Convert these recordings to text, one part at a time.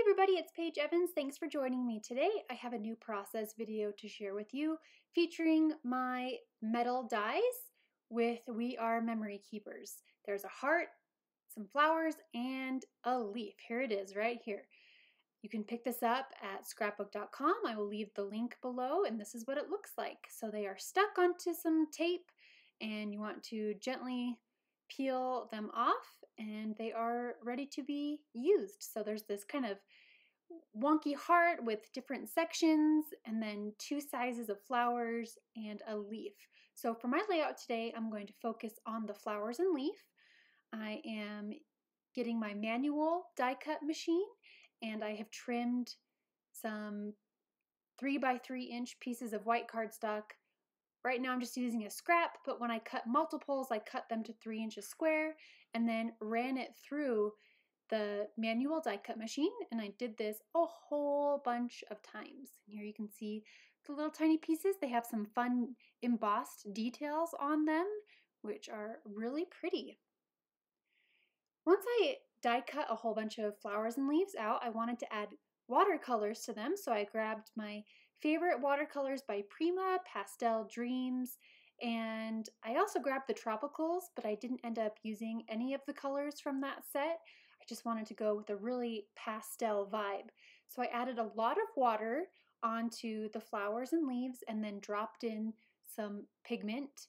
everybody, it's Paige Evans. Thanks for joining me today. I have a new process video to share with you featuring my metal dies with We Are Memory Keepers. There's a heart, some flowers, and a leaf. Here it is right here. You can pick this up at scrapbook.com. I will leave the link below, and this is what it looks like. So they are stuck onto some tape, and you want to gently peel them off, and they are ready to be used. So there's this kind of wonky heart with different sections, and then two sizes of flowers and a leaf. So for my layout today, I'm going to focus on the flowers and leaf. I am getting my manual die cut machine, and I have trimmed some 3x3 inch pieces of white cardstock. Right now I'm just using a scrap, but when I cut multiples, I cut them to 3 inches square and then ran it through the manual die cut machine, and I did this a whole bunch of times. And here you can see the little tiny pieces. They have some fun embossed details on them, which are really pretty. Once I die cut a whole bunch of flowers and leaves out, I wanted to add watercolors to them, so I grabbed my favorite watercolors by Prima, Pastel Dreams, and I also grabbed the Tropicals, but I didn't end up using any of the colors from that set. I just wanted to go with a really pastel vibe. So I added a lot of water onto the flowers and leaves and then dropped in some pigment.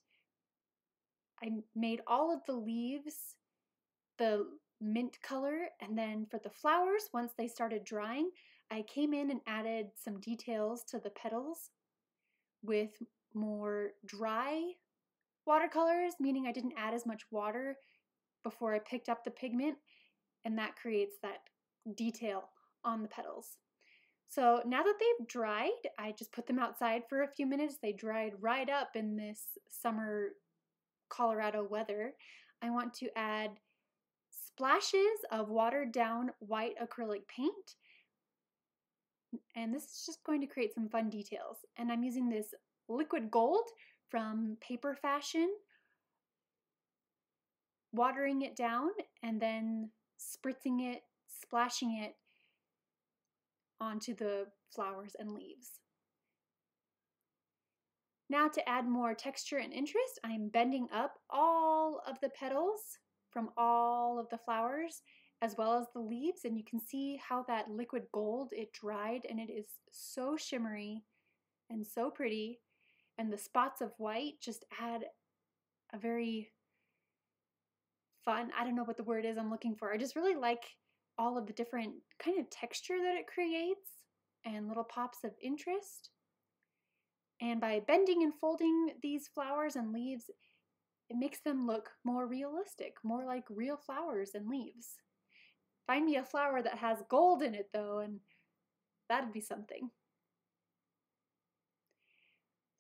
I made all of the leaves the mint color, and then for the flowers, once they started drying, I came in and added some details to the petals with more dry watercolors, meaning I didn't add as much water before I picked up the pigment, and that creates that detail on the petals. So now that they've dried, I just put them outside for a few minutes. They dried right up in this summer Colorado weather. I want to add splashes of watered down white acrylic paint, and this is just going to create some fun details. And I'm using this liquid gold from Paper Fashion, watering it down and then spritzing it, splashing it onto the flowers and leaves. Now to add more texture and interest, I'm bending up all of the petals from all of the flowers as well as the leaves, and you can see how that liquid gold, it dried and it is so shimmery and so pretty, and the spots of white just add a very fun, I don't know what the word is I'm looking for. I just really like all of the different kind of texture that it creates and little pops of interest. And by bending and folding these flowers and leaves, it makes them look more realistic, more like real flowers and leaves. Find me a flower that has gold in it though, and that'd be something.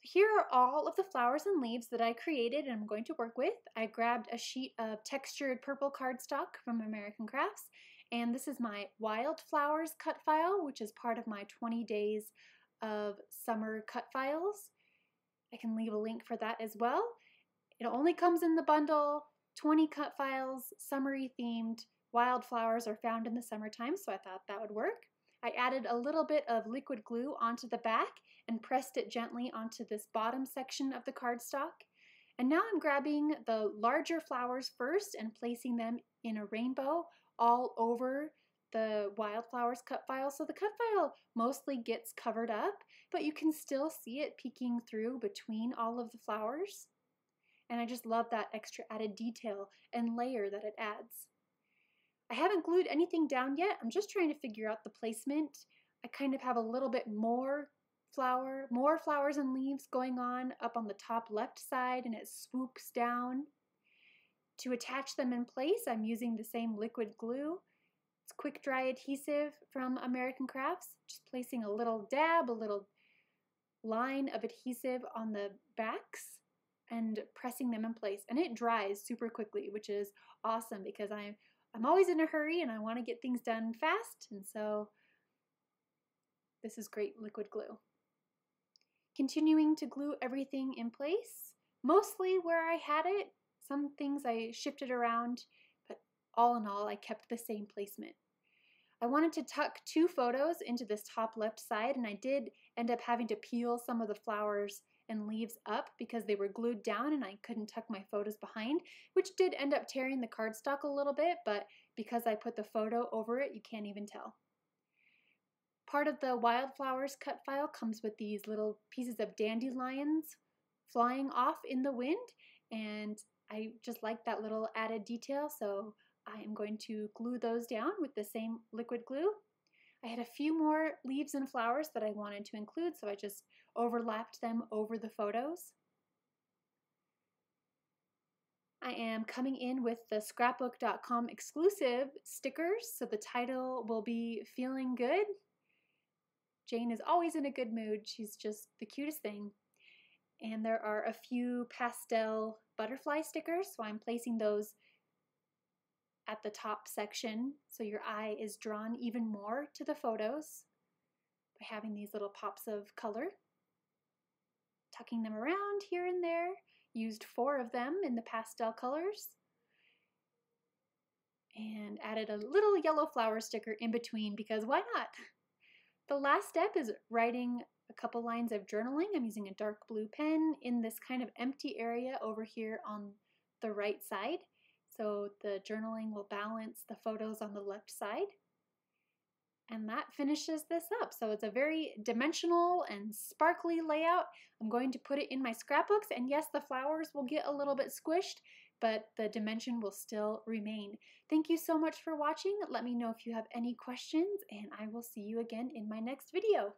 Here are all of the flowers and leaves that I created and I'm going to work with. I grabbed a sheet of textured purple cardstock from American Crafts, and this is my wildflowers cut file, which is part of my 20 days of summer cut files. I can leave a link for that as well. It only comes in the bundle, 20 cut files, summery themed. Wildflowers are found in the summertime, so I thought that would work. I added a little bit of liquid glue onto the back and pressed it gently onto this bottom section of the cardstock. And now I'm grabbing the larger flowers first and placing them in a rainbow all over the wildflowers cut file. So the cut file mostly gets covered up, but you can still see it peeking through between all of the flowers. And I just love that extra added detail and layer that it adds. I haven't glued anything down yet. I'm just trying to figure out the placement. I kind of have a little bit more flowers and leaves going on up on the top left side, and it swoops down. To attach them in place, I'm using the same liquid glue. It's quick dry adhesive from American Crafts. Just placing a little dab, a little line of adhesive on the backs and pressing them in place. And it dries super quickly, which is awesome because I'm always in a hurry and I want to get things done fast, and so this is great liquid glue. Continuing to glue everything in place, mostly where I had it. Some things I shifted around, but all in all, I kept the same placement. I wanted to tuck 2 photos into this top left side, and I did end up having to peel some of the flowers and leaves up because they were glued down and I couldn't tuck my photos behind, which did end up tearing the cardstock a little bit, but because I put the photo over it, you can't even tell. Part of the wildflowers cut file comes with these little pieces of dandelions flying off in the wind, and I just like that little added detail, so I am going to glue those down with the same liquid glue. I had a few more leaves and flowers that I wanted to include, so I just overlapped them over the photos. I am coming in with the scrapbook.com exclusive stickers, so the title will be Feeling Good. Jane is always in a good mood. She's just the cutest thing. And there are a few pastel butterfly stickers, so I'm placing those at the top section so your eye is drawn even more to the photos by having these little pops of color. Tucking them around here and there, used 4 of them in the pastel colors, and added a little yellow flower sticker in between because why not? The last step is writing a couple lines of journaling. I'm using a dark blue pen in this kind of empty area over here on the right side. So the journaling will balance the photos on the left side. And that finishes this up. So it's a very dimensional and sparkly layout. I'm going to put it in my scrapbooks, and yes, the flowers will get a little bit squished, but the dimension will still remain. Thank you so much for watching. Let me know if you have any questions, and I will see you again in my next video.